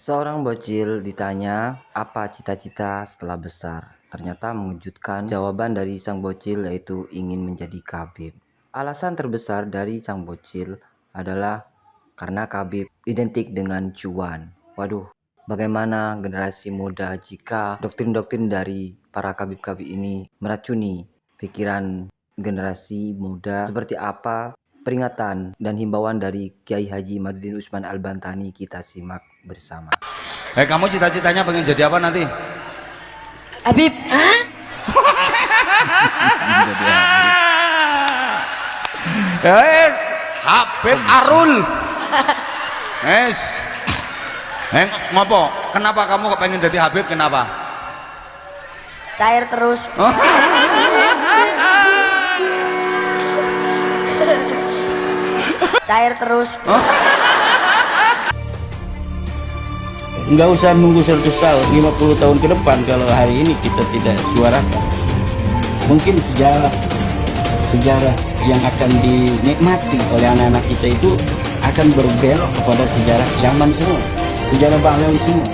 Seorang bocil ditanya apa cita-cita setelah besar. Ternyata mengejutkan jawaban dari sang bocil yaitu ingin menjadi kabib. Alasan terbesar dari sang bocil adalah karena kabib identik dengan cuan. Waduh, bagaimana generasi muda jika doktrin-doktrin dari para kabib-kabib ini meracuni pikiran generasi muda? Seperti apa peringatan dan himbauan dari Kiai Haji Madudin Usman Al-Bantani? Kita simak bersama. Kamu cita-citanya pengen jadi apa nanti? Habib, Yes, Habib Arul. Yes. Ngopo? Kenapa kamu kok pengen jadi Habib? Kenapa? cair terus. Cair terus. Nggak usah nunggu 100 tahun, 50 tahun ke depan kalau hari ini kita tidak suarakan. Mungkin sejarah yang akan dinikmati oleh anak-anak kita itu akan berbelok kepada sejarah zaman semua, sejarah Bahlawi semua.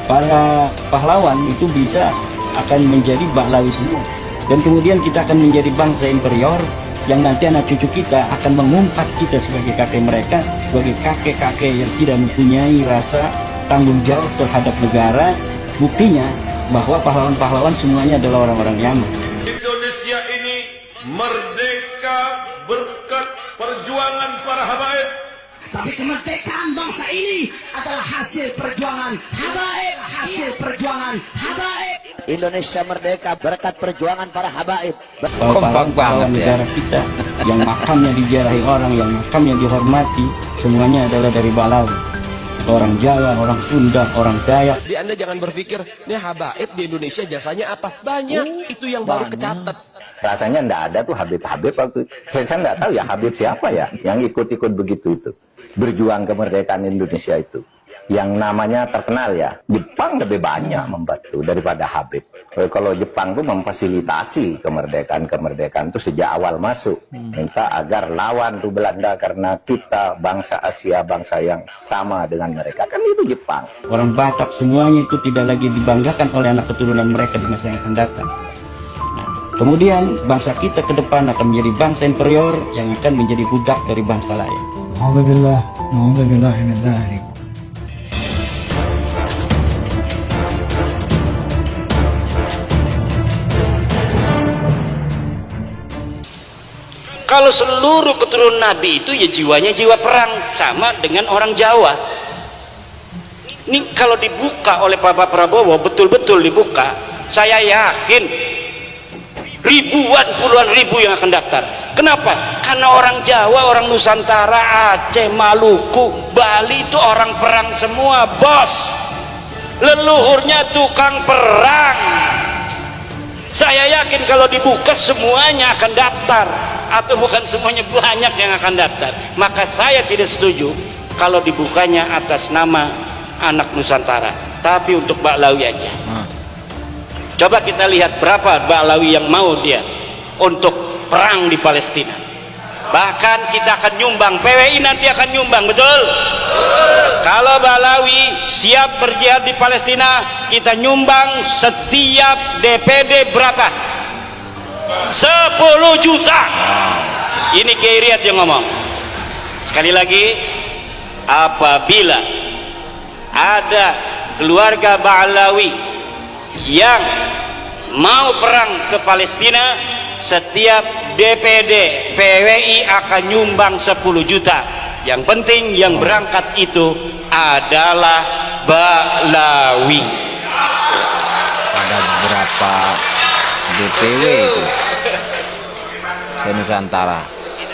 Para pahlawan itu bisa akan menjadi Bahlawi semua. Dan kemudian kita akan menjadi bangsa inferior yang nanti anak cucu kita akan mengumpat kita sebagai kakek mereka, sebagai kakek-kakek yang tidak mempunyai rasa tanggung jawab terhadap negara. Buktinya bahwa pahlawan-pahlawan semuanya adalah orang-orang Yaman. Indonesia ini merdeka berkat perjuangan para habaib. Tapi kemerdekaan bangsa ini adalah hasil perjuangan habaib, hasil perjuangan habaib. Indonesia merdeka berkat perjuangan para habaib. Kompak banget negara kita yang makamnya dijarahi orang, yang makamnya dihormati, semuanya adalah dari Bahlawi. Orang Jawa, orang Sunda, orang Dayak. Jadi Anda jangan berpikir, ini habaib di Indonesia jasanya apa? Banyak, itu yang baru kecatat. Rasanya enggak ada tuh Habib-Habib waktu itu. Saya enggak tahu ya Habib siapa ya yang ikut-ikut begitu itu. Berjuang kemerdekaan Indonesia itu. Yang namanya terkenal ya, Jepang lebih banyak membantu daripada Habib. Kalau Jepang tuh memfasilitasi kemerdekaan itu sejak awal masuk. Minta agar lawan tuh Belanda karena kita bangsa Asia, bangsa yang sama dengan mereka. Kan itu Jepang. Orang Batak semuanya itu tidak lagi dibanggakan oleh anak keturunan mereka di masa yang akan datang. Nah, kemudian bangsa kita ke depan akan menjadi bangsa inferior yang akan menjadi budak dari bangsa lain. Alhamdulillah, alhamdulillah min dzalik. Kalau seluruh keturunan Nabi itu ya jiwanya jiwa perang, sama dengan orang Jawa. Ini kalau dibuka oleh Pak Prabowo, betul-betul dibuka, saya yakin ribuan, puluhan ribu yang akan daftar. Kenapa? Karena orang Jawa, orang Nusantara, Aceh, Maluku, Bali itu orang perang semua, bos. Leluhurnya tukang perang. Saya yakin kalau dibuka semuanya akan daftar, atau bukan semuanya, banyak yang akan daftar. Maka saya tidak setuju kalau dibukanya atas nama anak Nusantara, tapi untuk Bahlawi aja. Coba kita lihat berapa Bahlawi yang mau dia untuk perang di Palestina. Bahkan kita akan nyumbang, PWI nanti akan nyumbang, betul? Kalau Bahlawi siap berjihad di Palestina, kita nyumbang setiap DPD berapa? 10 juta. Ini Kiai Riyad yang ngomong. Sekali lagi, apabila ada keluarga Bahlawi yang mau perang ke Palestina, setiap DPD PWI akan nyumbang 10 juta. Yang penting yang berangkat itu adalah Bahlawi. Ada berapa DPW itu di Nusantara?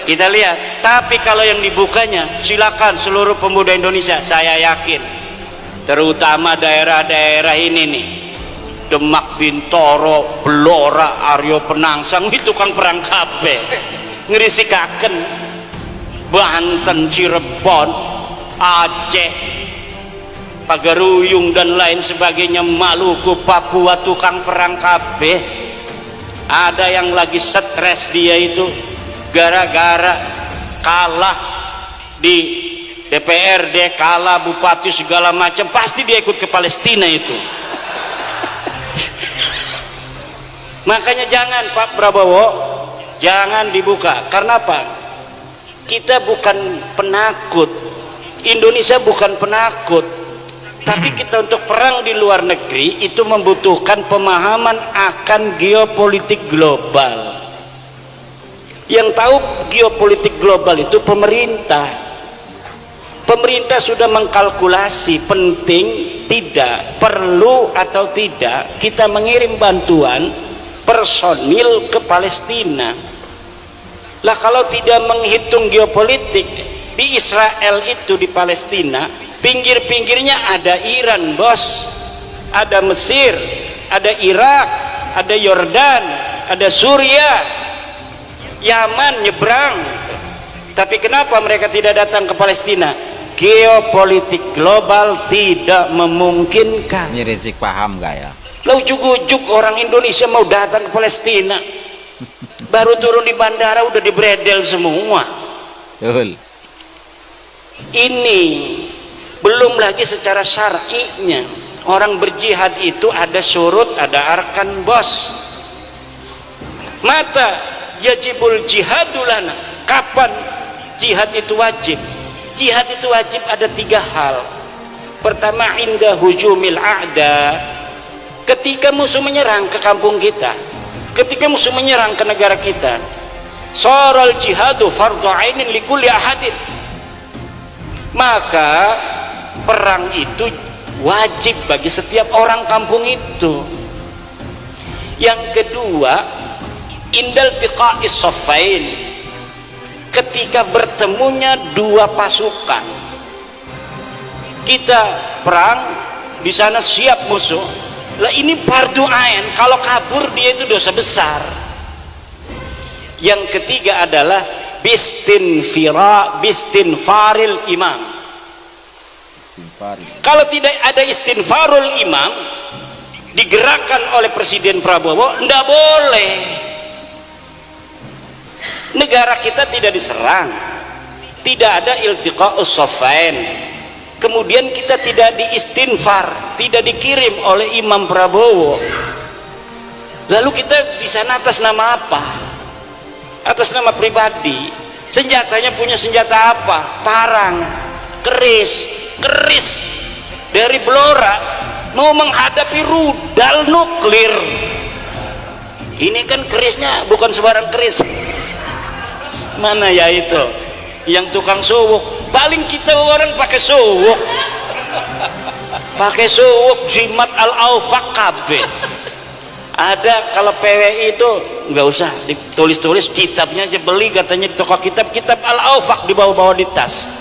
Kita lihat. Tapi kalau yang dibukanya, silakan seluruh pemuda Indonesia. Saya yakin, terutama daerah-daerah ini nih, Demak, Bintoro, Blora, Aryo Penangsang, itu tukang perang kabeh. Ngerisikaken Banten, Cirebon, Aceh, Pagaruyung dan lain sebagainya, Maluku, Papua, tukang perang kabeh. Ada yang lagi stres dia itu gara-gara kalah di DPRD kalah, bupati segala macam, pasti dia ikut ke Palestina itu. Makanya jangan Pak Prabowo, jangan dibuka. Karena apa? Kita bukan penakut, Indonesia bukan penakut, tapi kita untuk perang di luar negeri itu membutuhkan pemahaman akan geopolitik global. Yang tahu geopolitik global itu pemerintah. Pemerintah sudah mengkalkulasi penting tidak, perlu atau tidak kita mengirim bantuan personil ke Palestina. Lah kalau tidak menghitung geopolitik, di Israel itu, di Palestina pinggir-pinggirnya ada Iran bos, ada Mesir, ada Irak, ada Yordan, ada Suriah, Yaman nyebrang. Tapi kenapa mereka tidak datang ke Palestina? Geopolitik global tidak memungkinkan. Ini Rizik paham gak ya? Lah ujuk-ujuk orang Indonesia mau datang ke Palestina, baru turun di bandara udah dibredel semua. Betul. Ini belum lagi secara syar'inya. Orang berjihad itu ada syurut, ada arkan bos. Mata yajibul jihadulana. Kapan jihad itu wajib? Jihad itu wajib ada 3 hal. Pertama, inda hujumil a'da, ketika musuh menyerang ke kampung kita, ketika musuh menyerang ke negara kita. Saral jihadu fardhu ainin likulli ahadin, maka perang itu wajib bagi setiap orang kampung itu. Yang kedua, indal tiqa'is saffain, ketika bertemunya 2 pasukan, kita perang di sana siap musuh. Lah ini fardu ain, kalau kabur dia itu dosa besar. Yang ketiga adalah bistinfaril imam. Kalau tidak ada istinfarul imam digerakkan oleh Presiden Prabowo, tidak boleh. Negara kita tidak diserang, tidak ada iltiqa'us saffain, kemudian kita tidak diistinfar, tidak dikirim oleh Imam Prabowo. Lalu kita di sana atas nama apa? Atas nama pribadi. Senjatanya punya senjata apa? Parang, keris dari Blora, mau menghadapi rudal nuklir. Ini kan kerisnya bukan sembarang keris. Mana ya itu yang tukang suwuk? Paling kita orang pakai suwuk, jimat al-aufaq kabeh. Ada kalau PWI itu nggak usah ditulis-tulis, kitabnya aja beli katanya di toko kitab al-aufaq dibawa-bawa di tas.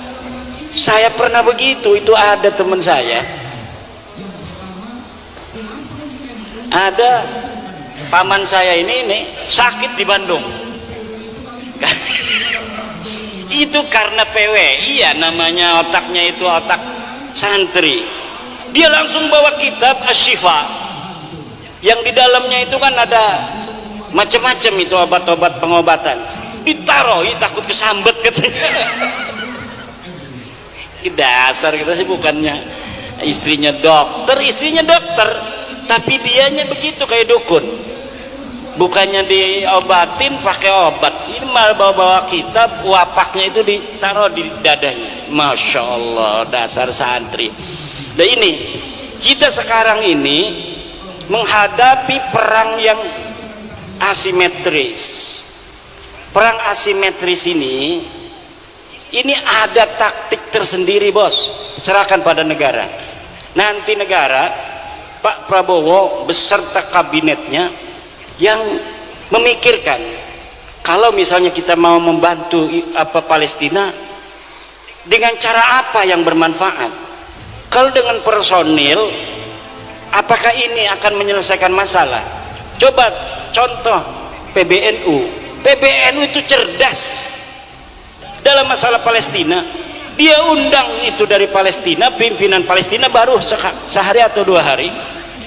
Saya pernah begitu, itu ada teman saya, ada paman saya ini sakit di Bandung. Itu karena PWI ya, namanya otaknya itu otak santri. Dia langsung bawa kitab Asy-Syifa, yang di dalamnya itu kan ada macam-macam itu obat-obat pengobatan. Ditaruh, takut kesambet katanya. Dasar kita sih, bukannya istrinya dokter, tapi dianya begitu kayak dukun. Bukannya diobatin pakai obat, ini malah bawa-bawa kitab, wapaknya itu ditaruh di dadanya. Masya Allah, dasar santri. Dan ini kita sekarang ini menghadapi perang yang asimetris. Perang asimetris ini ada taktik tersendiri bos. Serahkan pada negara. Nanti negara, Pak Prabowo beserta kabinetnya yang memikirkan, kalau misalnya kita mau membantu Palestina, dengan cara apa yang bermanfaat? Kalau dengan personil, apakah ini akan menyelesaikan masalah? Coba contoh PBNU itu cerdas dalam masalah Palestina. Dia undang itu dari Palestina, pimpinan Palestina baru sehari atau 2 hari,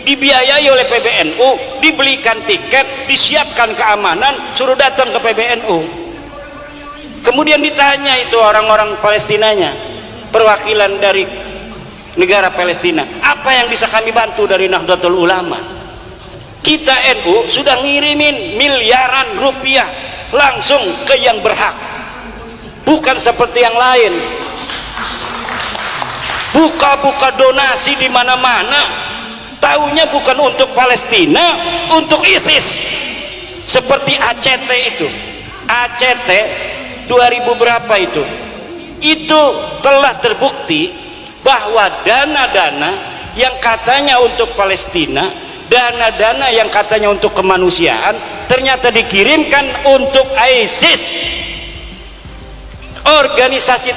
dibiayai oleh PBNU, dibelikan tiket, disiapkan keamanan, suruh datang ke PBNU. Kemudian ditanya itu orang-orang Palestinanya, perwakilan dari negara Palestina. Apa yang bisa kami bantu dari Nahdlatul Ulama? Kita NU sudah ngirimin miliaran rupiah langsung ke yang berhak, bukan seperti yang lain buka-buka donasi di mana-mana, taunya bukan untuk Palestina, untuk ISIS. Seperti ACT itu, ACT 2000 berapa itu telah terbukti bahwa dana-dana yang katanya untuk Palestina, dana-dana yang katanya untuk kemanusiaan, ternyata dikirimkan untuk ISIS, organisasi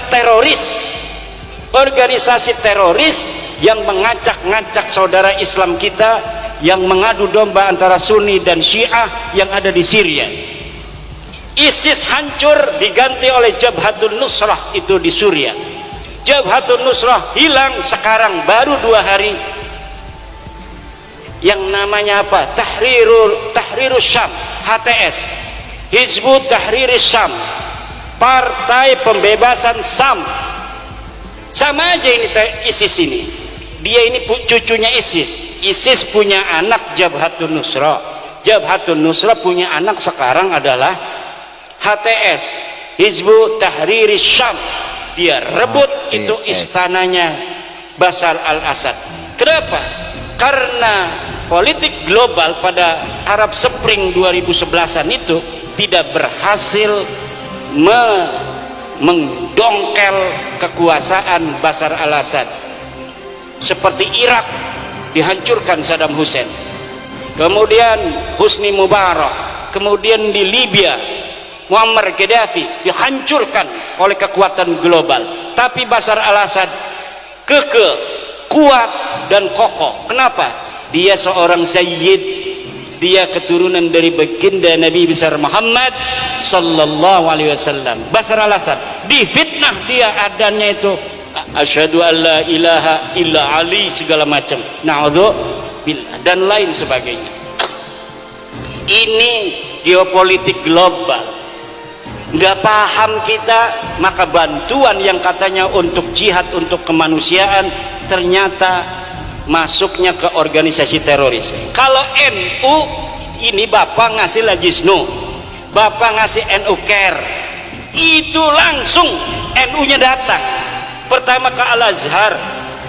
teroris yang mengacak-ngacak saudara Islam kita, yang mengadu domba antara Sunni dan Syiah yang ada di Syria. ISIS hancur diganti oleh Jabhatun Nusrah itu di Suriah. Jabhatun Nusrah hilang sekarang baru 2 hari. Yang namanya apa? Tahrirus Syam, HTS, Hizbut Tahriris Syam, Partai Pembebasan Syam. Sama aja ini ISIS ini. Dia ini cucunya ISIS. ISIS punya anak Jabhatun Nusrah. Jabhatun Nusrah punya anak sekarang adalah HTS, Hizbut Tahriris Syam. Dia rebut itu istananya Bashar al-Assad. Kenapa? Karena politik global pada Arab Spring 2011-an itu tidak berhasil mendongkel kekuasaan Bashar al-Assad. Seperti Irak dihancurkan Saddam Hussein, kemudian Husni Mubarak, kemudian di Libya Muammar Gaddafi dihancurkan oleh kekuatan global. Tapi Bashar al-Assad kekeh, kuat dan kokoh. Kenapa? Dia seorang sayyid, dia keturunan dari baginda Nabi besar Muhammad sallallahu alaihi wasallam. Bashar al-Assad difitnah, dia adanya itu asyhadu an la ilaha illa Ali segala macam, na'udzubillah dan lain sebagainya. Ini geopolitik global. Nggak paham kita, maka bantuan yang katanya untuk jihad, untuk kemanusiaan, ternyata masuknya ke organisasi teroris. Kalau NU ini Bapak ngasih Lajisnu, Bapak ngasih NU Care, itu langsung NU-nya datang pertama ke Al-Azhar.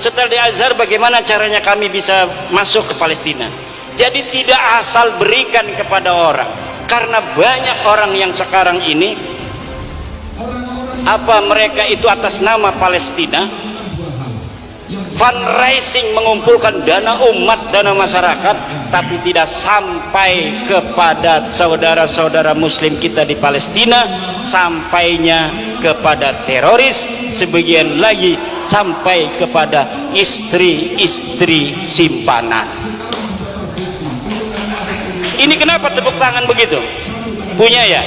Setelah di Al-Azhar, bagaimana caranya kami bisa masuk ke Palestina? Jadi tidak asal berikan kepada orang, karena banyak orang yang sekarang ini mereka itu atas nama Palestina fundraising, mengumpulkan dana umat, dana masyarakat, tapi tidak sampai kepada saudara-saudara muslim kita di Palestina, sampainya kepada teroris, sebagian lagi sampai kepada istri-istri simpanan. Ini kenapa tepuk tangan begitu? Punya ya?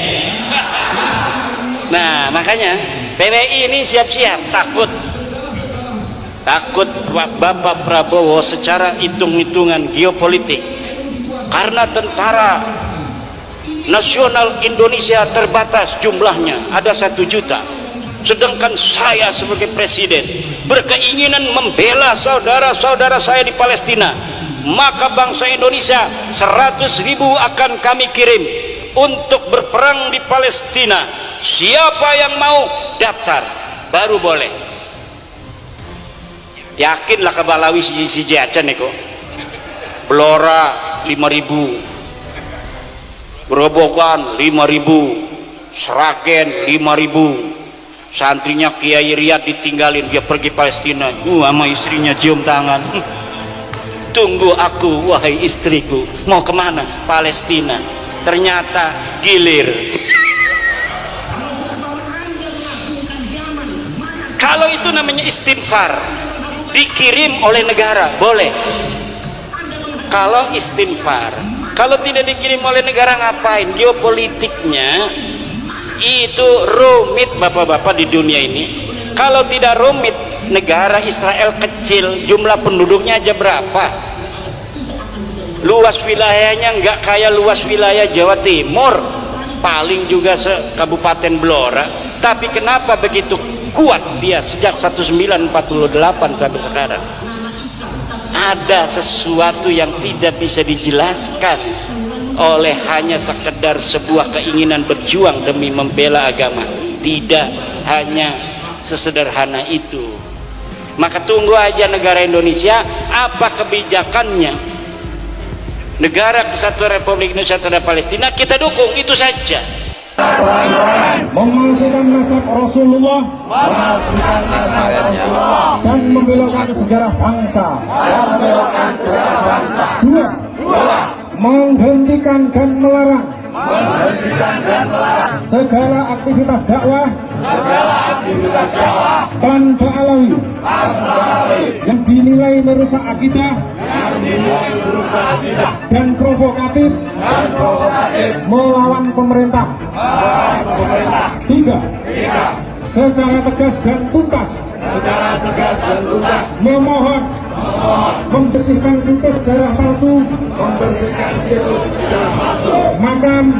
Nah, makanya PBI ini siap-siap, takut Bapak Prabowo secara hitung-hitungan geopolitik, karena tentara nasional Indonesia terbatas jumlahnya, ada 1 juta, sedangkan saya sebagai presiden berkeinginan membela saudara-saudara saya di Palestina, maka bangsa Indonesia 100.000 akan kami kirim untuk berperang di Palestina. Siapa yang mau daftar baru boleh. Yakinlah ke Balawi si aja nih kok. Blora 5.000, Grobogan 5.000, Sragen 5.000. Santrinya Kiai Riyad ditinggalin, dia pergi Palestina, sama istrinya cium tangan. Tunggu aku wahai istriku, mau kemana? Palestina. Ternyata gilir. Kalau itu namanya istighfar, dikirim oleh negara boleh. Kalau istighfar, kalau tidak dikirim oleh negara ngapain? Geopolitiknya itu rumit bapak-bapak di dunia ini. Kalau tidak rumit, negara Israel kecil, jumlah penduduknya aja berapa? Luas wilayahnya nggak kayak luas wilayah Jawa Timur, paling juga se Kabupaten Blora. Tapi kenapa begitu kuat dia sejak 1948 sampai sekarang. Ada sesuatu yang tidak bisa dijelaskan oleh hanya sekedar sebuah keinginan berjuang demi membela agama. Tidak hanya sesederhana itu. Maka tunggu aja negara Indonesia apa kebijakannya. Negara Kesatuan Republik Indonesia terhadap Palestina kita dukung, itu saja. Memalsukan nasab Rasulullah, dan membelokkan sejarah bangsa. Dua, menghentikan dan melarang segala aktivitas dakwah tanpa alawi yang dinilai merusak akidah dan provokatif melawan pemerintah. Tiga, secara tegas dan tuntas memohon membersihkan situs sejarah palsu, makam,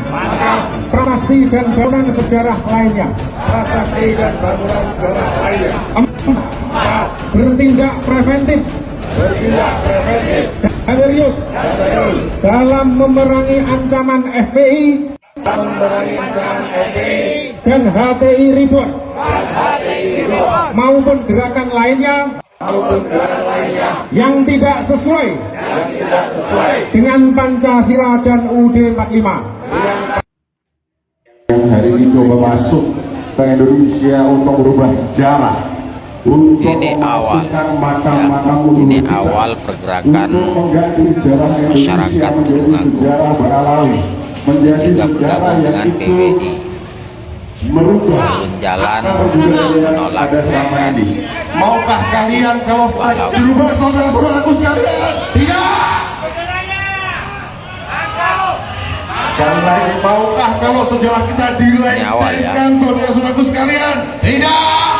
prasasti dan bangunan sejarah lainnya. Bertindak preventif dan serius dalam memerangi ancaman FPI dan HTI ribut maupun gerakan lainnya yang tidak sesuai dengan Pancasila dan UUD 45. Hari ini coba masuk ke Indonesia untuk berubah sejarah, untuk memasukkan makam-makam ini awal pergerakan masyarakat Tulungagung menjadi juga sejarah bergabung dengan yang itu PWI merubah berjalan menolak gerakan. Maukah kalian kalau dirubah, saudara-saudaraku sekalian? Tidak. Sekali lagi, maukah kalau sejarah kita dilecehkan, saudara-saudaraku sekalian? Tidak.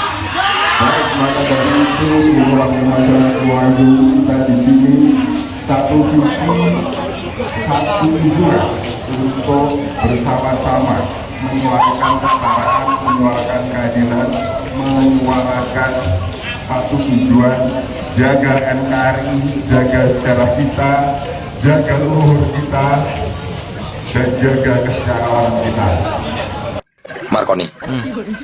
Baik, maka dari itu seluruh masyarakat Tulungagung kita di sini satu visi, satu tujuan untuk bersama-sama menyuarakan kesetaraan, menyuarakan keadilan, menyuarakan satu tujuan, jaga NKRI, jaga sejarah kita, jaga luhur kita, dan jaga kesejahteraan kita. Marconi,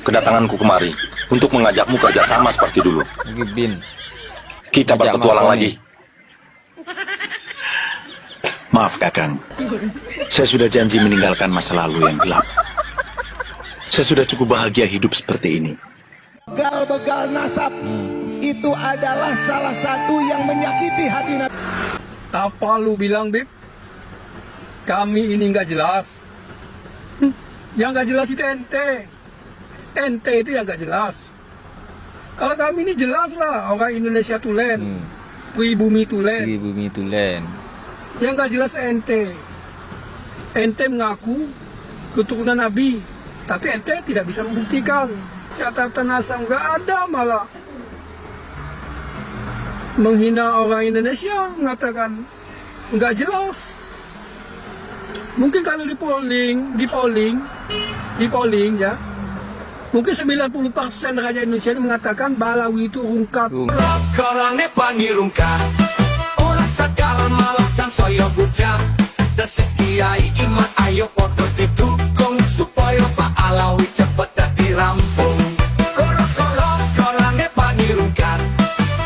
kedatanganku kemari untuk mengajakmu kerjasama seperti dulu. Bin, kita berpetualang lagi. Maaf Kakang, saya sudah janji meninggalkan masa lalu yang gelap. Saya sudah cukup bahagia hidup seperti ini. Begal-begal nasab itu adalah salah satu yang menyakiti hati Nabi. Apa lu bilang, Bib? Kami ini nggak jelas. Yang nggak jelas itu ente. Ente itu yang nggak jelas. Kalau kami ini jelas lah, orang Indonesia tulen, pribumi tulen. Pribumi tulen. Yang nggak jelas ente. Ente mengaku keturunan Nabi, tapi ente tidak bisa membuktikan. Catatan asam nggak ada, malah menghina orang Indonesia, mengatakan nggak jelas. Mungkin kalau di polling ya, mungkin 90% rakyat Indonesia mengatakan Balawi itu rungkat. Korangnya panggil rungkat, orang sakal malasan soyo bujang. Desis kiai iman ayo foto didukung supaya Pak Alawi cepet dadi rampung. Korangnya panggil rungkat,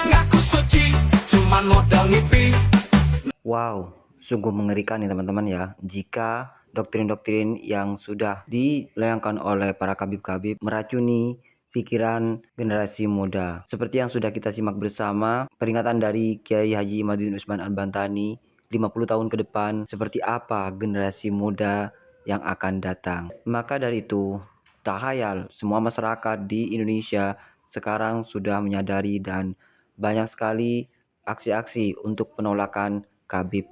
ngaku suci cuman modal ngipi. Wow, sungguh mengerikan ya teman-teman ya, jika doktrin-doktrin yang sudah dilayangkan oleh para kabib-kabib meracuni pikiran generasi muda. Seperti yang sudah kita simak bersama, peringatan dari Kiai Haji Imaduddin Usman Al-Bantani 50 tahun ke depan, seperti apa generasi muda yang akan datang. Maka dari itu, tak hayal semua masyarakat di Indonesia sekarang sudah menyadari dan banyak sekali aksi-aksi untuk penolakan Kabib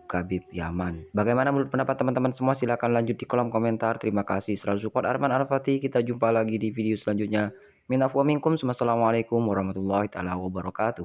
Yaman. Bagaimana menurut pendapat teman-teman semua? Silahkan lanjut di kolom komentar. Terima kasih selalu support Arman Al-Fatih. Kita jumpa lagi di video selanjutnya. Minafu wa minkum. Wassalamualaikum warahmatullahi wabarakatuh.